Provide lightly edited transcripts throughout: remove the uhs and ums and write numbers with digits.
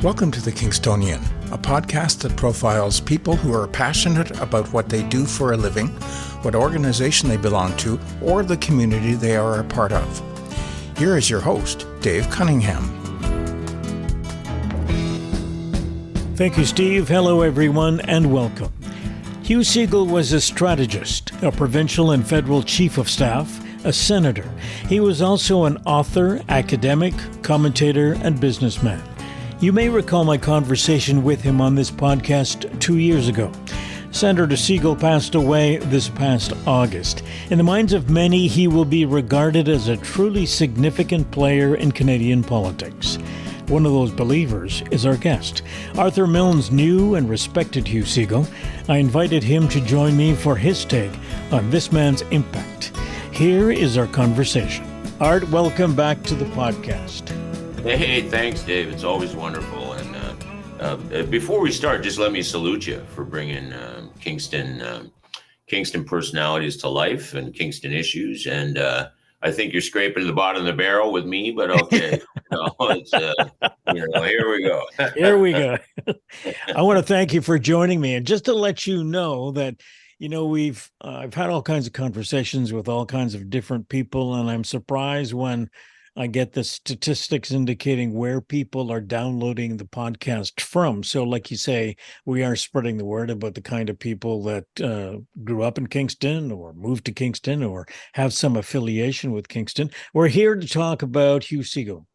Welcome to The Kingstonian, a podcast that profiles people who are passionate about what they do for a living, what organization they belong to, or the community they are a part of. Here is your host, Dave Cunningham. Thank you, Steve. Hello, everyone, and welcome. Hugh Segal was a strategist, a provincial and federal chief of staff, a senator. He was also an author, academic, commentator, and businessman. You may recall my conversation with him on this podcast 2 years ago. Senator Segal passed away this past August. In the minds of many, he will be regarded as a truly significant player in Canadian politics. One of those believers is our guest. Arthur Milnes knew and respected Hugh Segal. I invited him to join me for his take on this man's impact. Here is our conversation. Art, welcome back to the podcast. Hey, thanks, Dave. It's always wonderful. And before we start, just let me salute you for bringing Kingston personalities to life and Kingston issues. And I think you're scraping the bottom of the barrel with me, but okay. Here we go. Here we go. I want to thank you for joining me. And just to let you know that, I've had all kinds of conversations with all kinds of different people, and I'm surprised when I get the statistics indicating where people are downloading the podcast from. So like you say, we are spreading the word about the kind of people that grew up in Kingston or moved to Kingston or have some affiliation with Kingston. We're here to talk about Hugh Segal.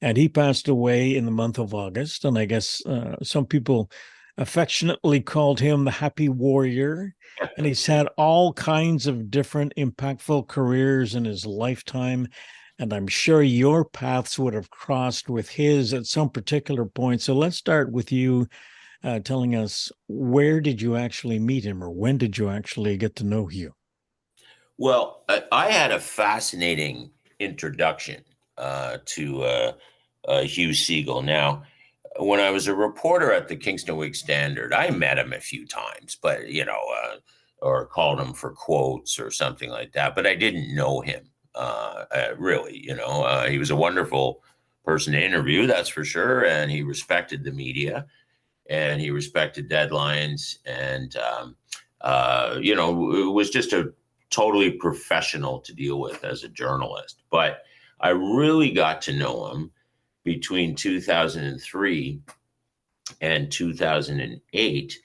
And he passed away in the month of August. And I guess some people affectionately called him the Happy Warrior. And he's had all kinds of different impactful careers in his lifetime. And I'm sure your paths would have crossed with his at some particular point. So let's start with you telling us, where did you actually meet him, or when did you actually get to know Hugh? Well, I had a fascinating introduction to Hugh Segal. Now, when I was a reporter at the Kingston Week-Standard, I met him a few times, but, or called him for quotes or something like that, but I didn't know him. Really, he was a wonderful person to interview, that's for sure. And he respected the media and he respected deadlines. And, it was just a totally professional to deal with as a journalist. But I really got to know him between 2003 and 2008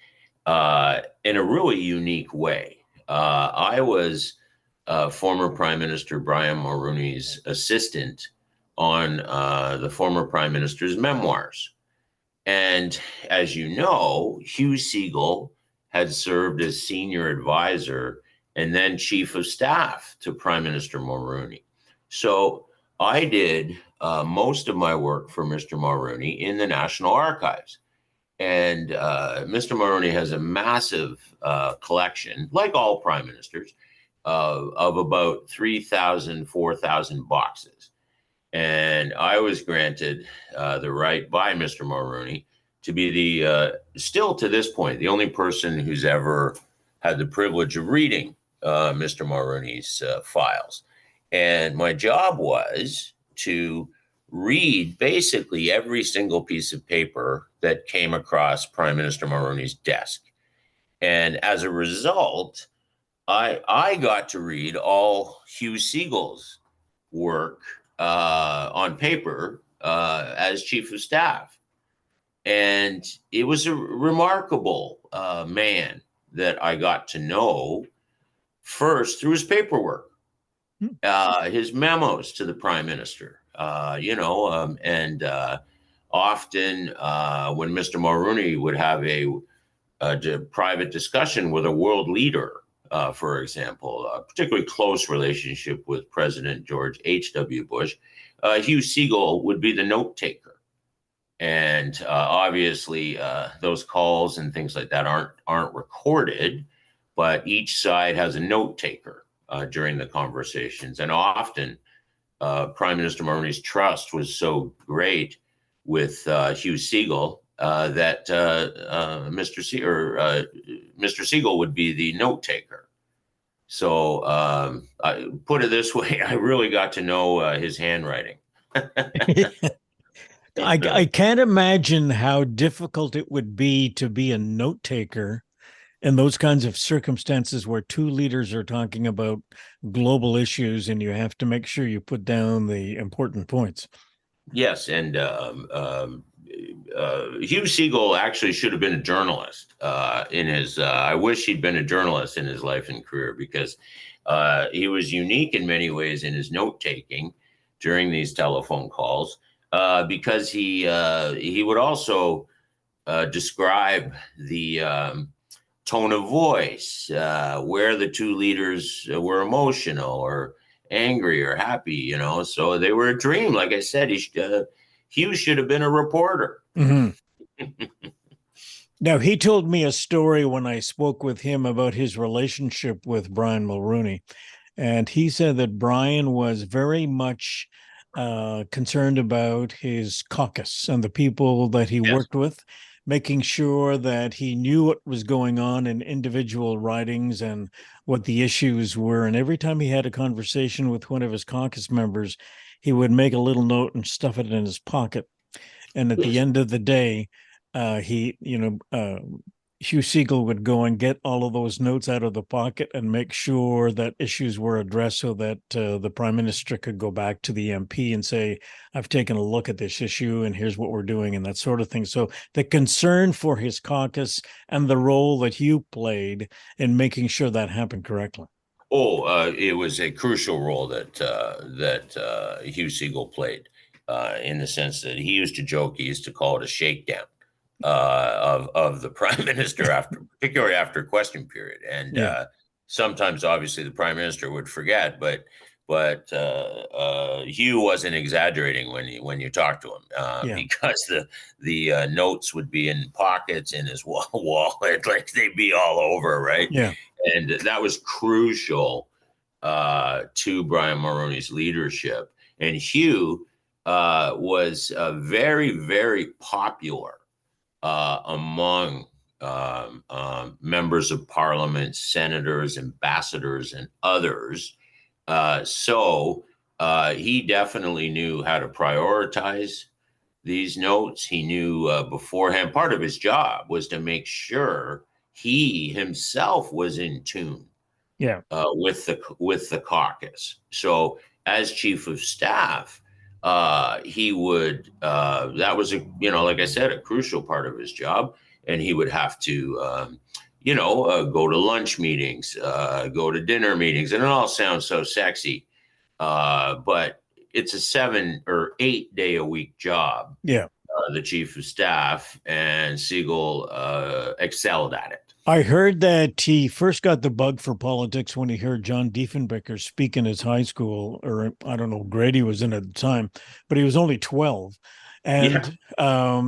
in a really unique way. I was former Prime Minister Brian Mulroney's assistant on the former Prime Minister's memoirs. And as you know, Hugh Segal had served as senior advisor and then chief of staff to Prime Minister Mulroney. So I did most of my work for Mr. Mulroney in the National Archives. And Mr. Mulroney has a massive collection, like all prime ministers, of about 3,000, 4,000 boxes. And I was granted the right by Mr. Mulroney to be still to this point, the only person who's ever had the privilege of reading Mr. Mulroney's files. And my job was to read basically every single piece of paper that came across Prime Minister Mulroney's desk. And as a result, I got to read all Hugh Segal's work on paper as chief of staff. And it was a remarkable man that I got to know first through his paperwork, his memos to the prime minister, and often when Mr. Mulroney would have a private discussion with a world leader, for example, a particularly close relationship with President George H.W. Bush, Hugh Segal would be the note taker. And obviously, those calls and things like that aren't recorded, but each side has a note taker during the conversations. And often, Prime Minister Mulroney's trust was so great with Hugh Segal that Mr. Segal would be the note taker. So I put it this way, I really got to know his handwriting. I can't imagine how difficult it would be to be a note taker in those kinds of circumstances where two leaders are talking about global issues and you have to make sure you put down the important points. Yes, and Hugh Segal actually should have been a journalist in his. I wish he'd been a journalist in his life and career, because he was unique in many ways in his note taking during these telephone calls, because he would also describe the tone of voice, where the two leaders were emotional or angry or happy, so they were a dream. Like I said, Hugh should have been a reporter. Mm-hmm. Now, he told me a story when I spoke with him about his relationship with Brian Mulroney. And he said that Brian was very much concerned about his caucus and the people that he worked with, making sure that he knew what was going on in individual ridings and what the issues were. And every time he had a conversation with one of his caucus members, he would make a little note and stuff it in his pocket. And at the end of the day, Hugh Segal would go and get all of those notes out of the pocket and make sure that issues were addressed so that the prime minister could go back to the MP and say, I've taken a look at this issue and here's what we're doing and that sort of thing. So the concern for his caucus and the role that Hugh played in making sure that happened correctly. It was a crucial role that Hugh Segal played, in the sense that he used to joke, he used to call it a shakedown of the prime minister, particularly after question period. And sometimes, obviously, the prime minister would forget, but Hugh wasn't exaggerating when you talk to him, because the notes would be in pockets in his wallet, like they'd be all over, right? Yeah. And that was crucial to Brian Mulroney's leadership. And Hugh was very, very popular among members of parliament, senators, ambassadors, and others. So he definitely knew how to prioritize these notes. He knew beforehand, part of his job was to make sure he himself was in tune with the caucus. So as chief of staff, he would, that was like I said, a crucial part of his job. And he would have to, go to lunch meetings, go to dinner meetings, and it all sounds so sexy. But it's a 7 or 8 day a week job. Yeah. The chief of staff, and Segal excelled at it. I heard that he first got the bug for politics when he heard John Diefenbaker speak in his high school, or I don't know what grade he was in at the time, but he was only 12. And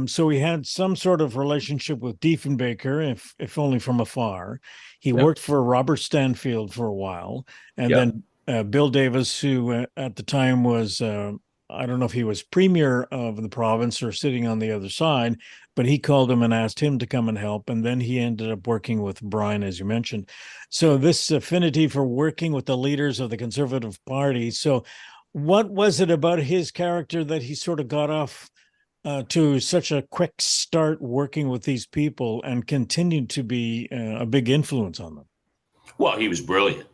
so he had some sort of relationship with Diefenbaker, if only from afar. He worked for Robert Stanfield for a while. And then Bill Davis, who at the time was, I don't know if he was premier of the province or sitting on the other side, but he called him and asked him to come and help. And then he ended up working with Brian, as you mentioned. So this affinity for working with the leaders of the Conservative Party. So what was it about his character that he sort of got off to such a quick start working with these people and continued to be a big influence on them? Well, he was brilliant.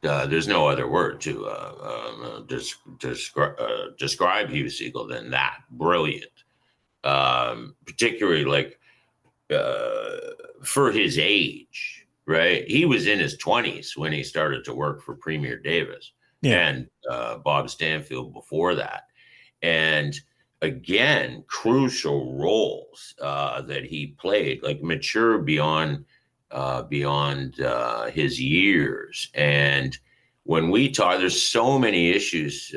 There's no other word to describe Hugh Segal than that. Brilliant. Particularly for his age, right? He was in his 20s when he started to work for Premier Davis and Bob Stanfield before that. And again, crucial roles that he played, like mature beyond his years. And when we talk, there's so many issues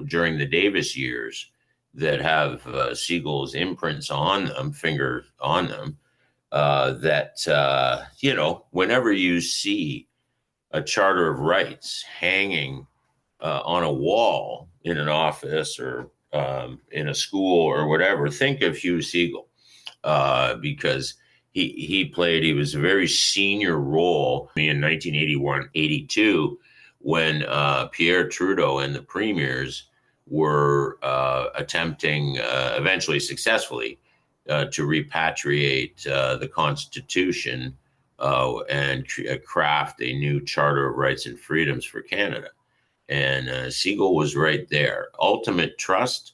during the Davis years that have Segal's imprints on them, finger on them, that, whenever you see a Charter of Rights hanging on a wall in an office or in a school or whatever, think of Hugh Segal, because he was a very senior role in 1981-82 when Pierre Trudeau and the premiers were attempting, eventually successfully, to repatriate the Constitution and craft a new Charter of Rights and Freedoms for Canada. And Segal was right there. Ultimate trust.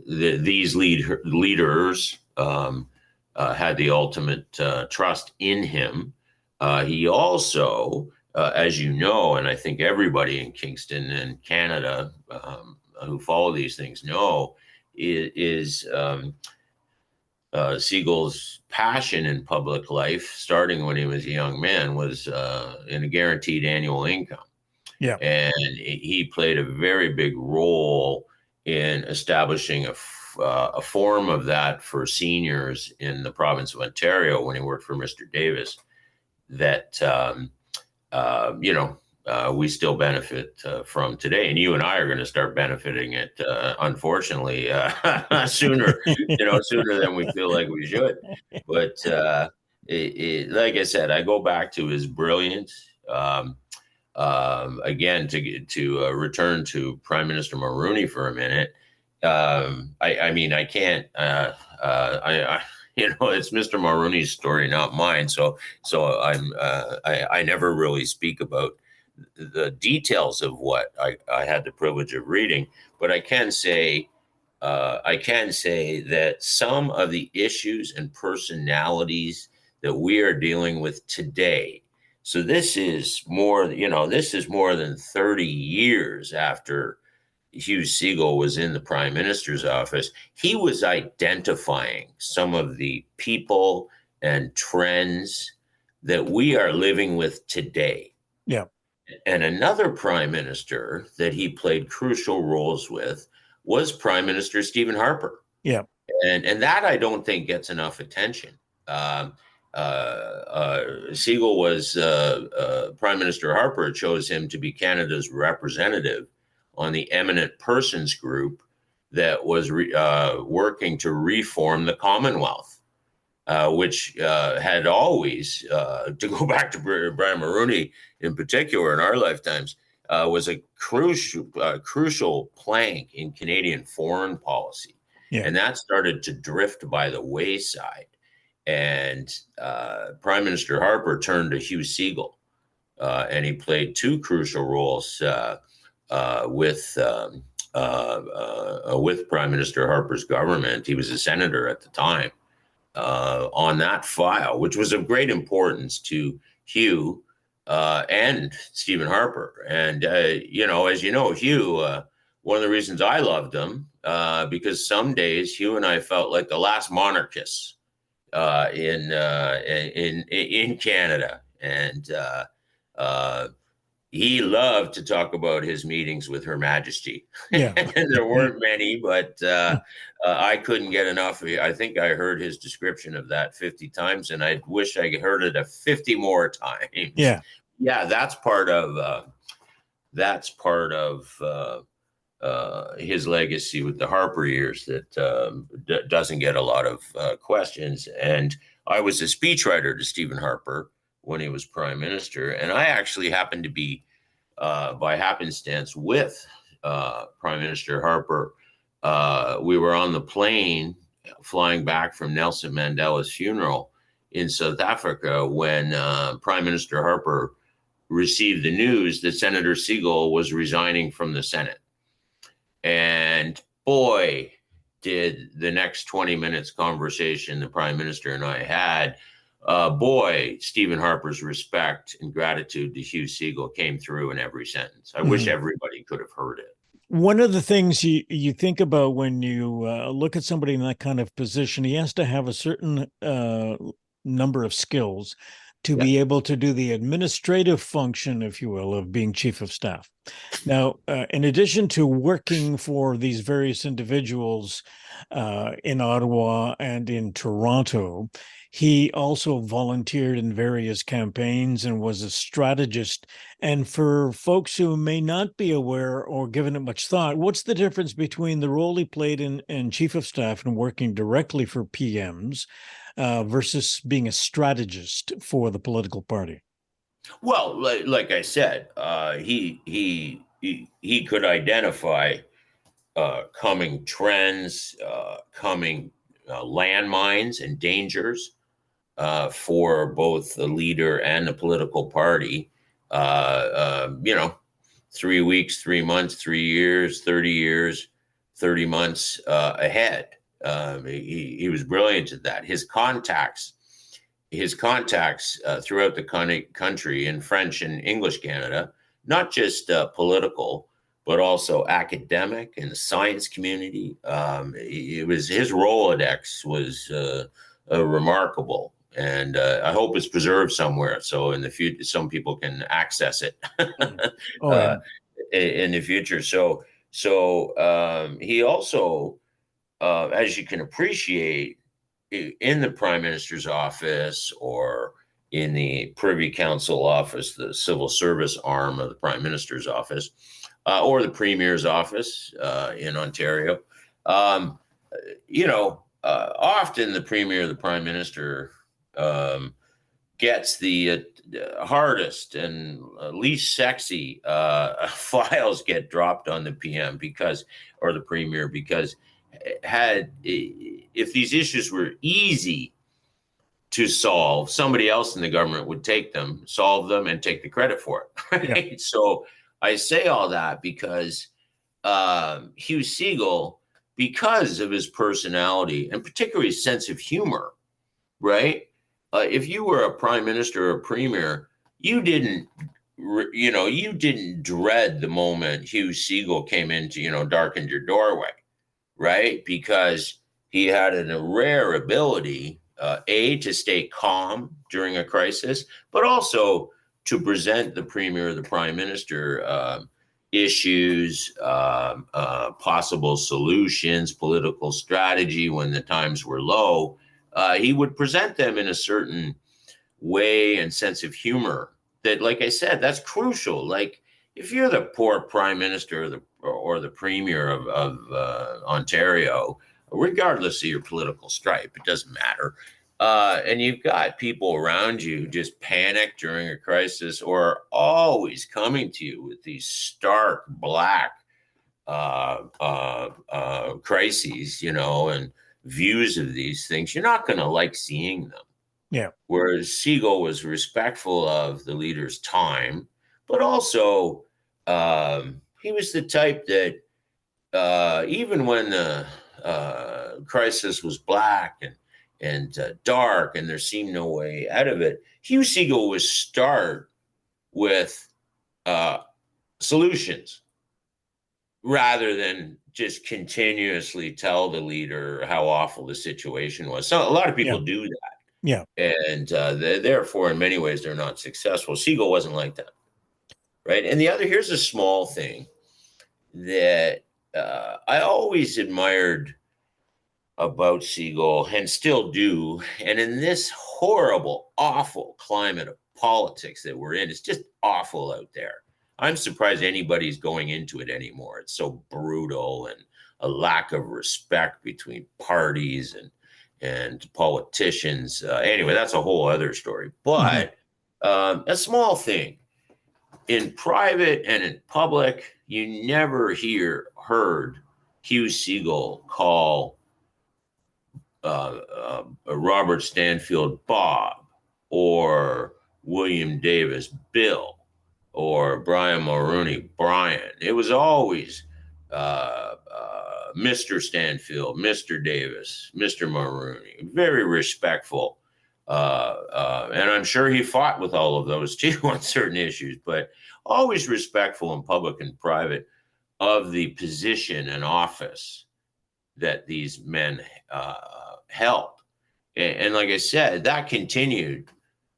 These leaders had the ultimate trust in him. He also, as you know, and I think everybody in Kingston and Canada who follow these things know, is Segal's passion in public life, starting when he was a young man, was in a guaranteed annual income. Yeah. And he played a very big role in establishing a form of that for seniors in the province of Ontario when he worked for Mr. Davis, that, we still benefit from today. And you and I are going to start benefiting it, unfortunately, sooner than we feel like we should. But like I said, I go back to his brilliance. Again, to return to Prime Minister Mulroney for a minute. I can't. It's Mr. Mulroney's story, not mine. So I never really speak about the details of what I had the privilege of reading, but I can say that some of the issues and personalities that we are dealing with today. So this is more than 30 years after Hugh Segal was in the Prime Minister's office. He was identifying some of the people and trends that we are living with today. Yeah. And another prime minister that he played crucial roles with was Prime Minister Stephen Harper. Yeah. And that I don't think gets enough attention. Segal was Prime Minister Harper chose him to be Canada's representative on the Eminent Persons Group that was working to reform the Commonwealth, which had always, to go back to Brian Mulroney in particular in our lifetimes, was a crucial plank in Canadian foreign policy. Yeah. And that started to drift by the wayside. And Prime Minister Harper turned to Hugh Segal, and he played two crucial roles with Prime Minister Harper's government. He was a senator at the time on that file, which was of great importance to Hugh and Stephen Harper. And, as you know, Hugh, one of the reasons I loved him, because some days Hugh and I felt like the last monarchists in Canada. And he loved to talk about his meetings with Her Majesty. Yeah. And there weren't many, but I couldn't get enough. I think I heard his description of that 50 times, and I wish I heard it 50 more times. Yeah. Yeah, that's part of his legacy with the Harper years that doesn't get a lot of questions. And I was a speechwriter to Stephen Harper when he was Prime Minister, and I actually happened to be, by happenstance, with Prime Minister Harper. We were on the plane flying back from Nelson Mandela's funeral in South Africa when Prime Minister Harper received the news that Senator Segal was resigning from the Senate. And boy, did the next 20 minutes conversation the Prime Minister and I had, Stephen Harper's respect and gratitude to Hugh Segal came through in every sentence. I wish everybody could have heard it. One of the things you think about when you look at somebody in that kind of position, he has to have a certain number of skills to be able to do the administrative function, if you will, of being chief of staff. Now, in addition to working for these various individuals in Ottawa and in Toronto, he also volunteered in various campaigns and was a strategist. And for folks who may not be aware or given it much thought, what's the difference between the role he played in chief of staff and working directly for PMs versus being a strategist for the political party? Well, like I said, he he could identify coming trends, coming landmines and dangers for both the leader and the political party. 3 weeks, 3 months, 3 years, 30 years, 30 months ahead. He was brilliant at that. His contacts throughout the country in French and English Canada, not just political, but also academic and the science community. His Rolodex was remarkable, and I hope it's preserved somewhere so in the future some people can access it in the future. So he also, as you can appreciate, in the Prime Minister's office or in the Privy Council office, the civil service arm of the Prime Minister's office, or the Premier's office in Ontario, often the Premier or the Prime Minister gets the hardest and least sexy files get dropped on the PM or the Premier, because if these issues were easy to solve, somebody else in the government would take them, solve them, and take the credit for it. Right? Yeah. So I say all that because Hugh Segal, because of his personality and particularly his sense of humor, right? If you were a prime minister or a premier, you didn't dread the moment Hugh Segal came into, darkened your doorway, right? Because he had a rare ability, to stay calm during a crisis, but also to present the premier or the prime minister issues, possible solutions, political strategy when the times were low. He would present them in a certain way and sense of humor that, like I said, that's crucial. Like if you're the poor prime minister or the premier of Ontario, regardless of your political stripe, it doesn't matter. And you've got people around you who just panic during a crisis or are always coming to you with these stark black crises, and views of these things. You're not going to like seeing them. Yeah. Whereas Segal was respectful of the leader's time, but also he was the type that even when the crisis was black and dark and there seemed no way out of it, Hugh Segal would start with solutions rather than just continuously tell the leader how awful the situation was. So a lot of people do that. Yeah. And therefore, in many ways, they're not successful. Segal wasn't like that. Right. And here's a small thing that I always admired about Segal and still do. And in this horrible, awful climate of politics that we're in, it's just awful out there. I'm surprised anybody's going into it anymore. It's so brutal and a lack of respect between parties and politicians. Anyway, that's a whole other story. But a small thing. In private and in public, you never heard Hugh Segal call Robert Stanfield Bob or William Davis Bill or Brian Mulroney Brian. It was always Mr. Stanfield, Mr. Davis, Mr. Mulroney. Very respectful. And I'm sure he fought with all of those too on certain issues, but always respectful in public and private of the position and office that these men held. And like I said, that continued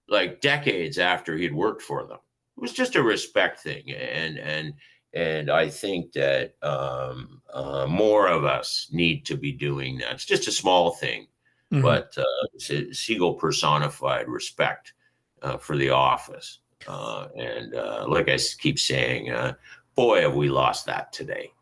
like decades after he'd worked for them. It was just a respect thing. And I think that more of us need to be doing that. It's just a small thing. Mm-hmm. But Segal personified respect for the office. And like I keep saying, boy, have we lost that today.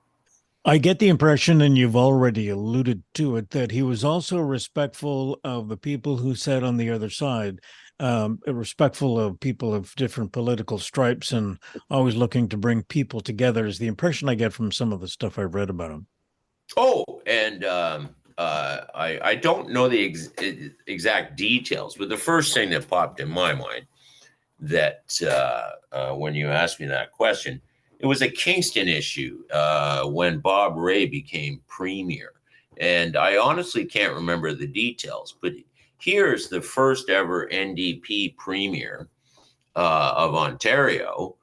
I get the impression, and you've already alluded to it, that he was also respectful of the people who sat on the other side, respectful of people of different political stripes and always looking to bring people together is the impression I get from some of the stuff I've read about him. Oh, and I don't know the exact details, but the first thing that popped in my mind that when you asked me that question, it was a Kingston issue when Bob Rae became premier. And I honestly can't remember the details, but here's the first ever NDP premier of Ontario.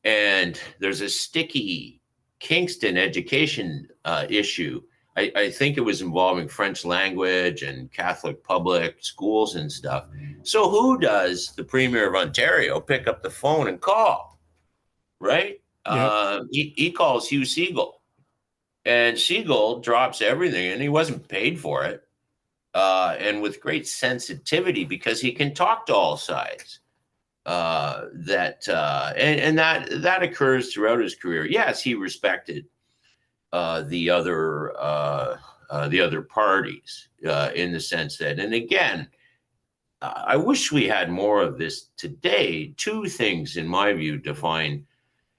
And there's a sticky Kingston education issue. I think it was involving French language and Catholic public schools and stuff. So who does the Premier of Ontario pick up the phone and call, right? Yep. He calls Hugh Segal. And Segal drops everything, and he wasn't paid for it. And with great sensitivity, because he can talk to all sides. That occurs throughout his career. Yes, he respected the other parties in the sense that, and again, I wish we had more of this today. Two things, in my view, define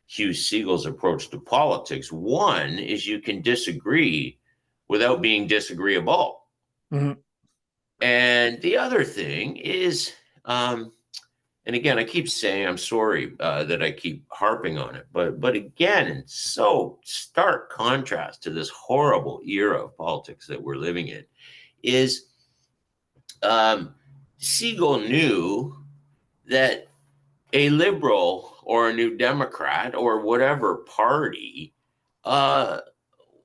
Hugh Segal's approach to politics. One is you can disagree without being disagreeable. Mm-hmm. And the other thing is, and again, I keep saying, I'm sorry that I keep harping on it, but again, in so stark contrast to this horrible era of politics that we're living in, is Segal knew that a liberal or a New Democrat or whatever party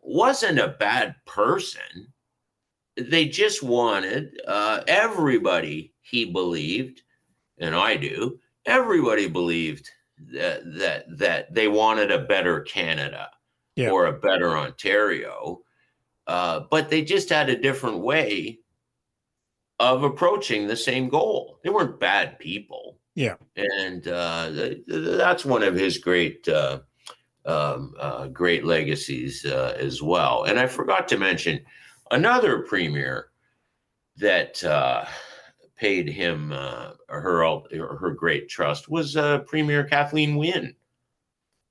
wasn't a bad person. They just wanted everybody, he believed, and I do, everybody believed that they wanted a better Canada or a better Ontario, but they just had a different way of approaching the same goal. They weren't bad people. Yeah. And that's one of his great legacies as well. And I forgot to mention another premier that paid him her great trust was Premier Kathleen Wynne,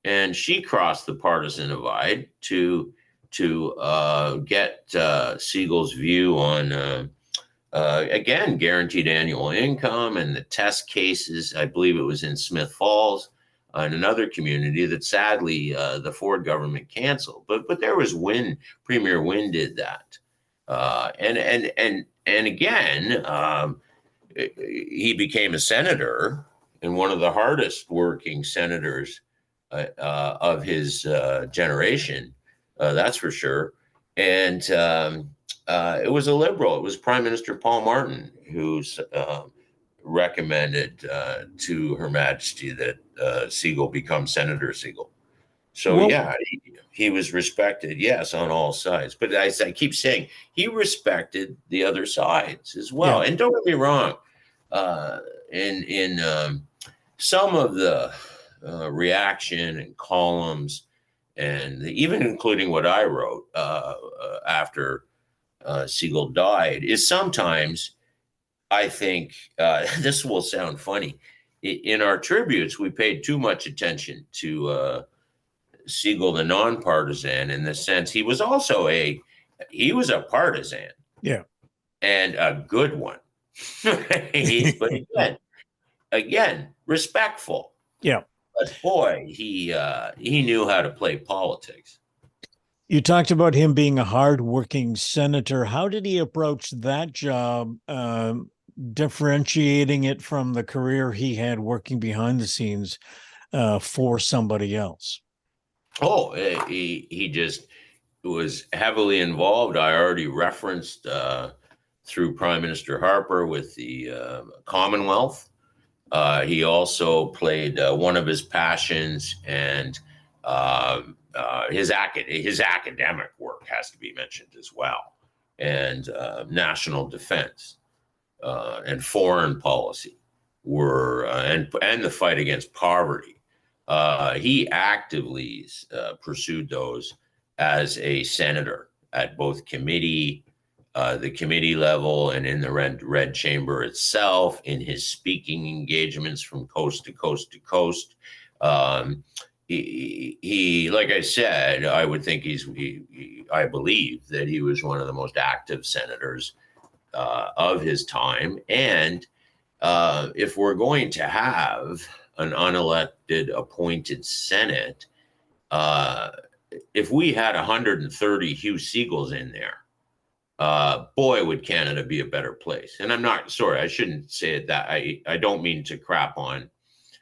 and she crossed the partisan divide to get Segal's view on again guaranteed annual income and the test cases. I believe it was in Smith Falls, in another community that sadly the Ford government canceled. But there was Wynne, Premier Wynne did that, and again. He became a senator and one of the hardest working senators of his generation, that's for sure. And it was a liberal. It was Prime Minister Paul Martin who's recommended to Her Majesty that Segal become Senator Segal. So, he was respected, yes, on all sides. But as I keep saying, he respected the other sides as well. Yeah. And don't get me wrong, in some of the reaction and columns, and even including what I wrote after Segal died, is sometimes, I think, this will sound funny, in our tributes, we paid too much attention to Segal, the nonpartisan, in the sense he was also a partisan, and a good one. But again, respectful. Yeah. But boy, he knew how to play politics. You talked about him being a hardworking senator. How did he approach that job, differentiating it from the career he had working behind the scenes for somebody else? Oh, he just was heavily involved. I already referenced through Prime Minister Harper with the Commonwealth. He also played one of his passions, and his academic work has to be mentioned as well, and national defense and foreign policy were and the fight against poverty. He actively pursued those as a senator at both committee the committee level and in the red chamber itself, in his speaking engagements from coast to coast to coast. He, like I said, I would think I believe that he was one of the most active senators of his time. And if we're going to have an unelected appointed Senate, if we had 130 Hugh Segals in there, boy, would Canada be a better place. And I'm not, sorry, I shouldn't say it that. I don't mean to crap on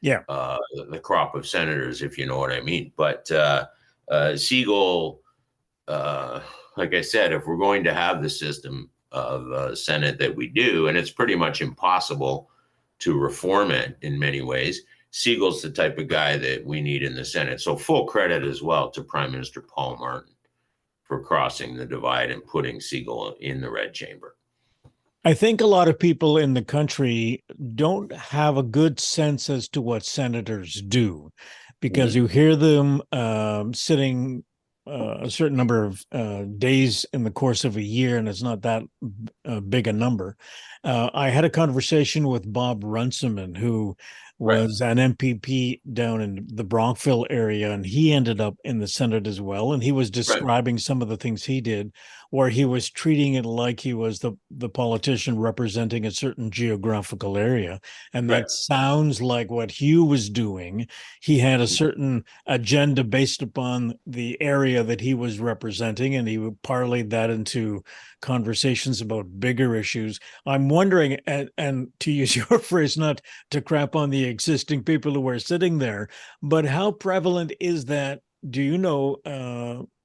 the crop of senators, if you know what I mean. But Segal, like I said, if we're going to have the system of Senate that we do, and it's pretty much impossible to reform it in many ways, Segal's the type of guy that we need in the Senate. So full credit as well to Prime Minister Paul Martin for crossing the divide and putting Segal in the red chamber. I think a lot of people in the country don't have a good sense as to what senators do, because you hear them sitting a certain number of days in the course of a year, and it's not that big a number. I had a conversation with Bob Runciman, who was an MPP down in the Brockville area, and he ended up in the Senate as well. And he was describing some of the things he did, where he was treating it like he was the politician representing a certain geographical area. And that sounds like what Hugh was doing. He had a certain agenda based upon the area that he was representing, and he parlayed that into conversations about bigger issues. I'm wondering, and to use your phrase, not to crap on the existing people who are sitting there, but how prevalent is that? Do you know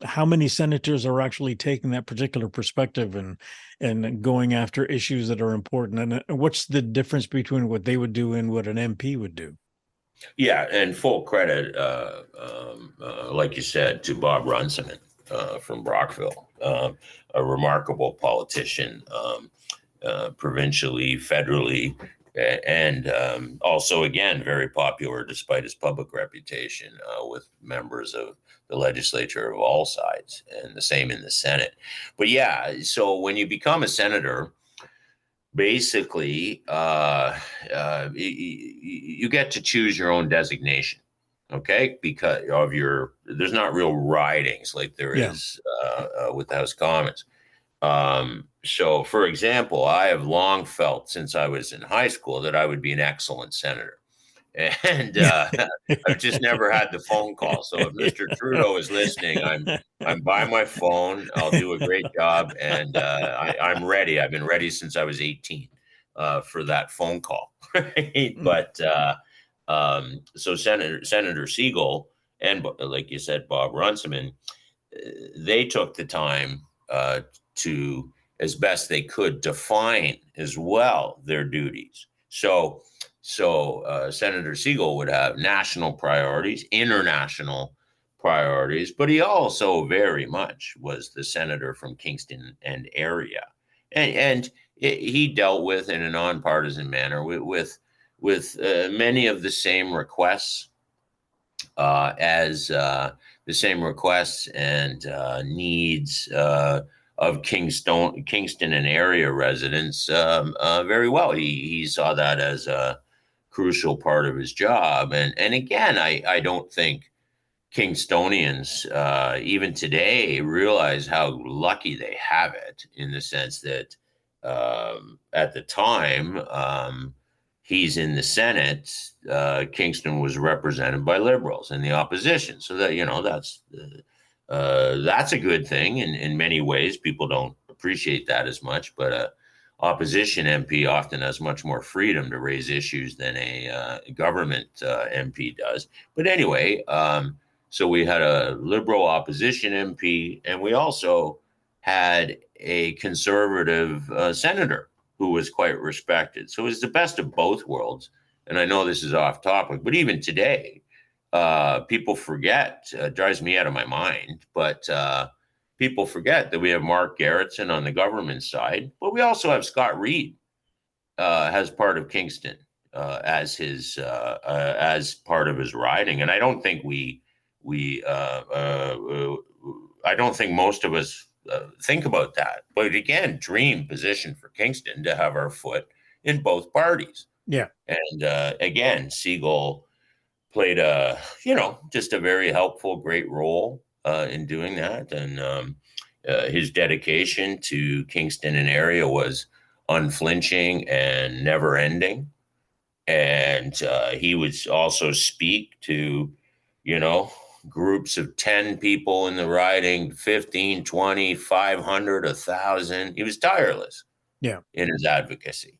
how many senators are actually taking that particular perspective and going after issues that are important? And what's the difference between what they would do and what an MP would do? Yeah, and full credit, like you said, to Bob Runciman from Brockville, a remarkable politician, provincially, federally, and also, again, very popular despite his public reputation with members of the legislature of all sides, and the same in the Senate. But yeah, so when you become a senator, basically, you get to choose your own designation, okay? Because of there's not real ridings like there is with the House of Commons. So, for example, I have long felt since I was in high school that I would be an excellent senator. And I've just never had the phone call. So if Mr. Trudeau is listening, I'm by my phone. I'll do a great job, and I'm ready. I've been ready since I was 18 for that phone call. Right? But so Senator Segal and, like you said, Bob Runciman, they took the time to, as best they could, define as well their duties. So Senator Segal would have national priorities, international priorities, but he also very much was the senator from Kingston and area, and he dealt with, in a nonpartisan manner, with many of the same requests as the same requests and needs of Kingston and area residents very well. He saw that as a crucial part of his job. And again, I don't think Kingstonians, even today, realize how lucky they have it, in the sense that at the time he's in the Senate, Kingston was represented by Liberals in the opposition. So that, that's a good thing in many ways. People don't appreciate that as much, but opposition MP often has much more freedom to raise issues than a government MP does. But anyway, so we had a Liberal opposition MP, and we also had a conservative senator who was quite respected. So it was the best of both worlds. And I know this is off topic, but even today, people forget, drives me out of my mind, but people forget that we have Mark Garrettson on the government side, but we also have Scott Reed as part of Kingston as part of his riding. And I don't think I don't think most of us think about that. But again, dream position for Kingston to have our foot in both parties. Yeah. And again, Segal played just a very helpful, great role in doing that. And his dedication to Kingston and area was unflinching and never ending. And he would also speak to, groups of 10 people in the riding, 15, 20, 500, 1,000. He was tireless in his advocacy.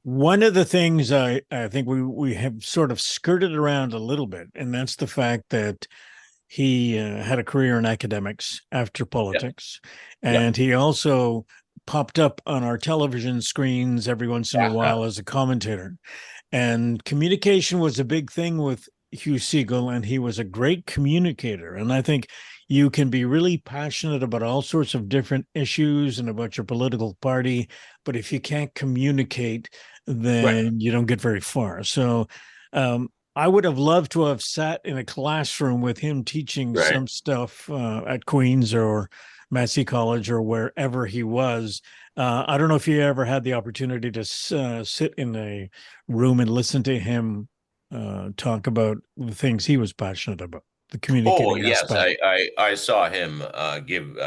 One of the things I think we have sort of skirted around a little bit, and that's the fact that he had a career in academics after politics, and he also popped up on our television screens every once in a while as a commentator. And communication was a big thing with Hugh Segal, and he was a great communicator. And I think you can be really passionate about all sorts of different issues and about your political party, but if you can't communicate, then you don't get very far. So I would have loved to have sat in a classroom with him teaching some stuff at Queen's or Massey College or wherever he was. I don't know if you ever had the opportunity to sit in a room and listen to him talk about the things he was passionate about, the communicating. Oh, yes. I saw him give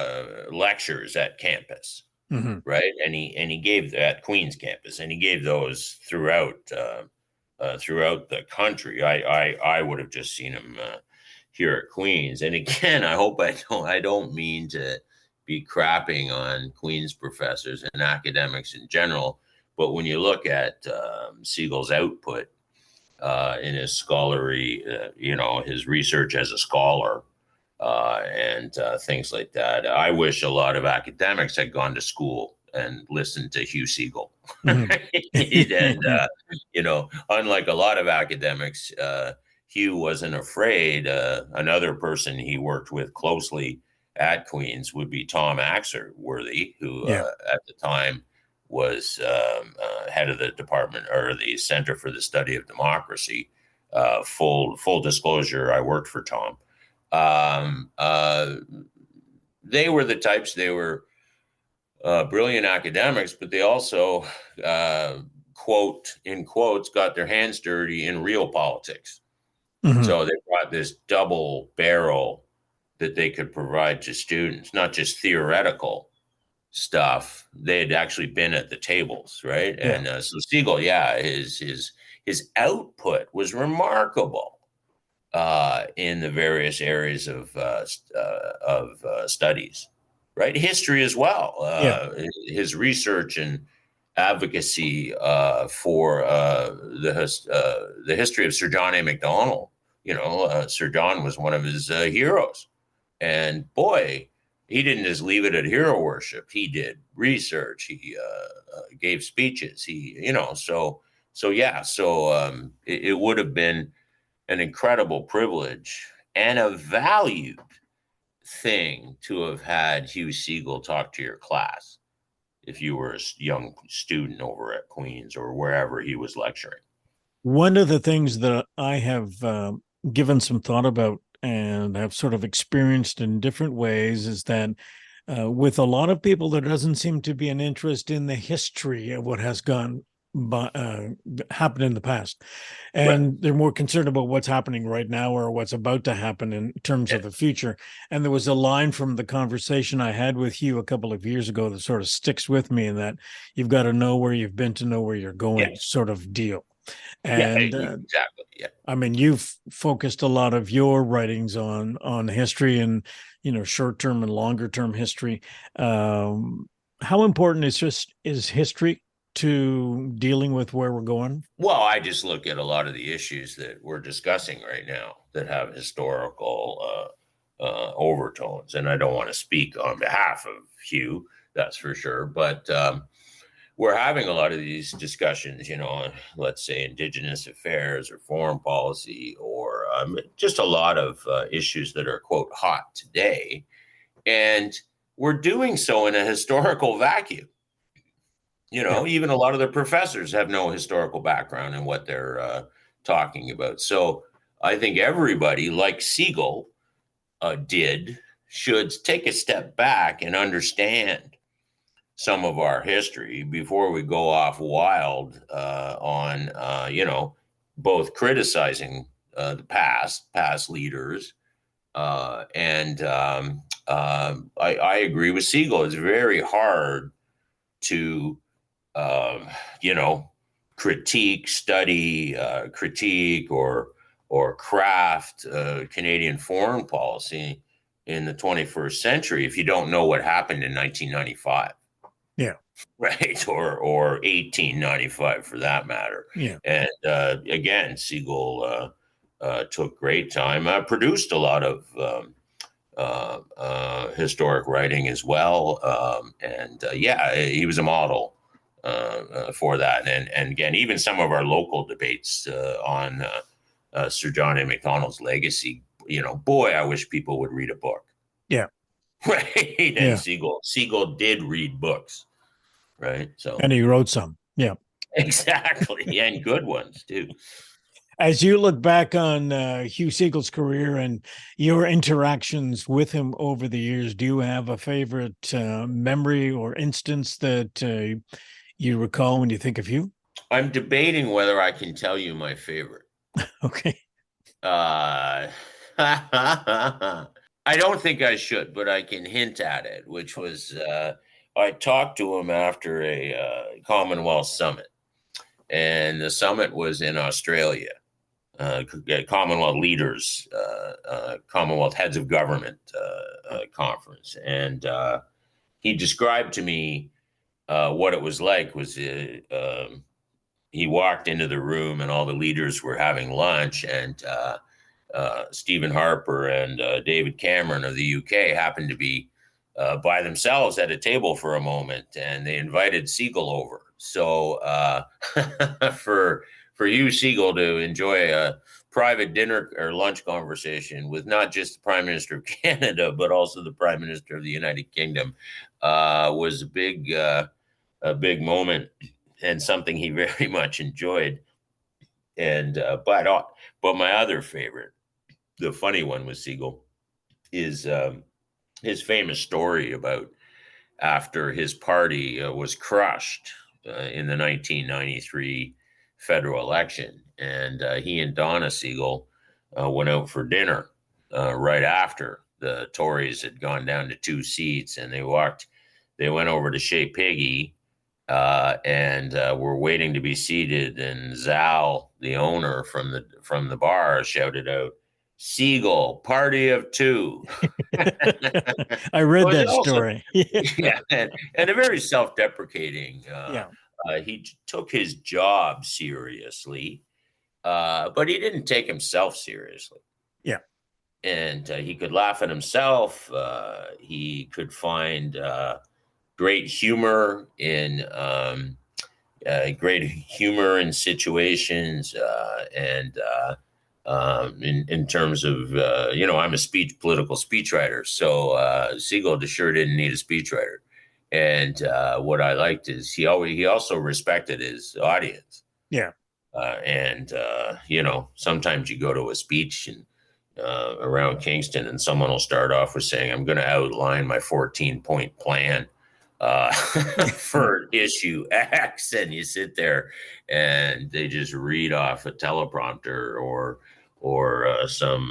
lectures at campus, right? And he gave at Queen's campus, and he gave those throughout the country. I would have just seen him here at Queen's. And again, I hope I don't mean to be crapping on Queen's professors and academics in general, but when you look at Segal's output in his scholarly, his research as a scholar and things like that, I wish a lot of academics had gone to school and listened to Hugh Segal. And, unlike a lot of academics, Hugh wasn't afraid. Another person he worked with closely at Queen's would be Tom Axworthy, who at the time was head of the department or the Center for the Study of Democracy. Full disclosure, I worked for Tom. They were the types, they were brilliant academics, but they also, quote, in quotes, got their hands dirty in real politics. So they brought this double barrel that they could provide to students, not just theoretical stuff. They had actually been at the tables, right? Yeah. And so Segal, his output was remarkable in the various areas of studies, right? History as well. His research and advocacy for the history of Sir John A. Macdonald. Sir John was one of his heroes. And boy, he didn't just leave it at hero worship. He did research. He gave speeches. So it would have been an incredible privilege and a valued thing to have had Hugh Segal talk to your class if you were a young student over at Queen's or wherever he was lecturing. One of the things that I have given some thought about and have sort of experienced in different ways is that with a lot of people, there doesn't seem to be an interest in the history of what has happened in the past. And they're more concerned about what's happening right now or what's about to happen in terms of the future. And there was a line from the conversation I had with Hugh a couple of years ago that sort of sticks with me, in that you've got to know where you've been to know where you're going, sort of deal. And exactly. I mean, you've focused a lot of your writings on history and, short-term and longer-term history. How important is history to dealing with where we're going? Well, I just look at a lot of the issues that we're discussing right now that have historical overtones. And I don't want to speak on behalf of Hugh, that's for sure. But we're having a lot of these discussions, let's say Indigenous affairs or foreign policy, or just a lot of issues that are, quote, hot today. And we're doing so in a historical vacuum. Even a lot of the professors have no historical background in what they're talking about. So I think everybody, like Segal did, should take a step back and understand some of our history before we go off wild on, both criticizing the past leaders. I agree with Segal. It's very hard to, critique or craft Canadian foreign policy in the 21st century if you don't know what happened in 1995. Yeah. Right. Or 1895 for that matter. Yeah. And again, Segal took great time, produced a lot of historic writing as well. He was a model for that. And again, even some of our local debates on Sir John A. Macdonald's legacy, boy, I wish people would read a book. Yeah. Right. And Segal did read books. Right. And he wrote some. Yeah. Exactly. And good ones too. As you look back on Hugh Segal's career and your interactions with him over the years, do you have a favorite memory or instance that you recall when you think of Hugh? I'm debating whether I can tell you my favorite. Okay. I don't think I should, but I can hint at it, which was I talked to him after a Commonwealth summit, and the summit was in Australia. Commonwealth leaders, Commonwealth heads of government conference. And he described to me what it was like. He walked into the room and all the leaders were having lunch, and Stephen Harper and David Cameron of the UK happened to be by themselves at a table for a moment, and they invited Segal over. So for Hugh Segal to enjoy a private dinner or lunch conversation with not just the Prime Minister of Canada, but also the Prime Minister of the United Kingdom was a big moment and something he very much enjoyed. And but my other favorite, the funny one with Segal, is his famous story about after his party was crushed in the 1993 federal election, and he and Donna Segal went out for dinner right after the Tories had gone down to 2 seats, and they went over to Chez Piggy and were waiting to be seated, and Zal, the owner from the bar, shouted out, "Segal, party of 2." I read that story. Yeah, and a very self-deprecating. He took his job seriously, but he didn't take himself seriously. Yeah, and he could laugh at himself. He could find great humor in situations, and in terms of, I'm a political speechwriter. So Segal sure didn't need a speechwriter. And what I liked is he also respected his audience. Yeah. Sometimes you go to a speech and around Kingston and someone will start off with saying, "I'm going to outline my 14-point plan for issue X," and you sit there and they just read off a teleprompter or some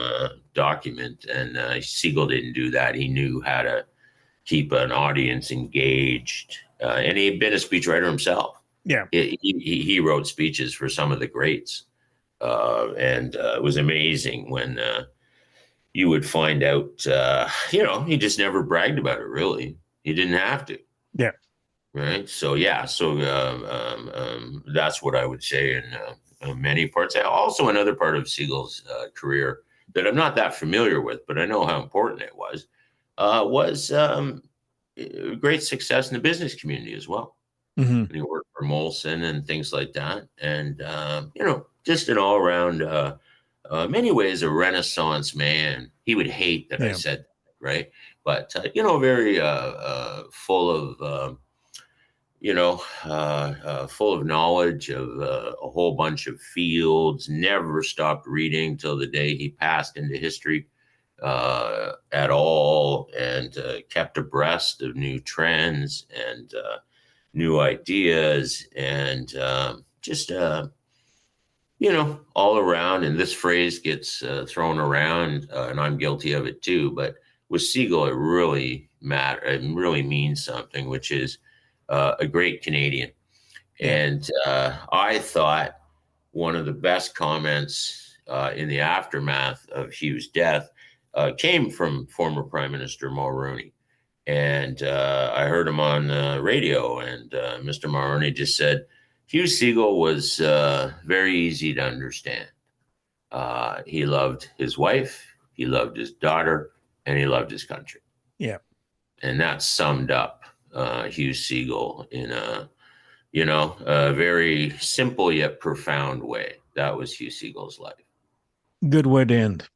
document. And Segal didn't do that. He knew how to keep an audience engaged, and he'd been a speechwriter himself. Yeah, he wrote speeches for some of the greats, and it was amazing when you would find out. He just never bragged about it. Really, he didn't have to. Yeah. Right. So that's what I would say in many parts. Also, another part of Segal's career that I'm not that familiar with, but I know how important it was great success in the business community as well. Mm-hmm. And he worked for Molson and things like that. And, just an all around, many ways, a Renaissance man. He would hate that I said that, right? But, very full of knowledge of a whole bunch of fields, never stopped reading till the day he passed into history. at all, and kept abreast of new trends and new ideas, and just all around. And this phrase gets thrown around, and I'm guilty of it too. But with Segal, it really matters. It really means something, which is a great Canadian. And I thought one of the best comments in the aftermath of Hugh's death came from former Prime Minister Mulroney. And I heard him on the radio, and Mr. Mulroney just said, Hugh Segal was very easy to understand. He loved his wife, he loved his daughter, and he loved his country. Yeah. And that summed up Hugh Segal in a very simple yet profound way. That was Hugh Segal's life. Good way to end.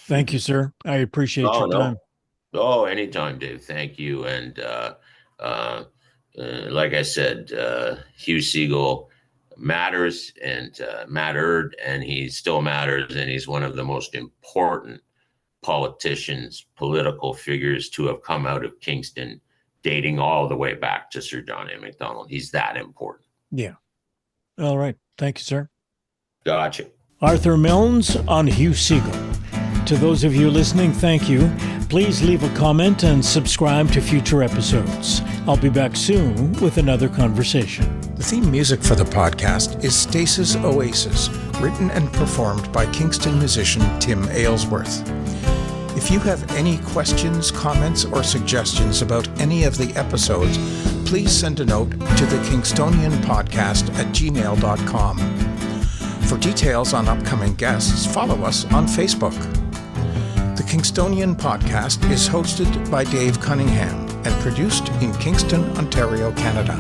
Thank you, sir. I appreciate your time. Oh, anytime, Dave. Thank you. And like I said, Hugh Segal matters and mattered, and he still matters. And he's one of the most important politicians, political figures to have come out of Kingston, dating all the way back to Sir John A. Macdonald. He's that important. Yeah. All right. Thank you, sir. Gotcha. Arthur Milnes on Hugh Segal. To those of you listening, thank you. Please leave a comment and subscribe to future episodes. I'll be back soon with another conversation. The theme music for the podcast is Stasis Oasis, written and performed by Kingston musician Tim Aylesworth. If you have any questions, comments, or suggestions about any of the episodes, please send a note to thekingstonianpodcast@gmail.com. For details on upcoming guests, follow us on Facebook. The Kingstonian Podcast is hosted by Dave Cunningham and produced in Kingston, Ontario, Canada.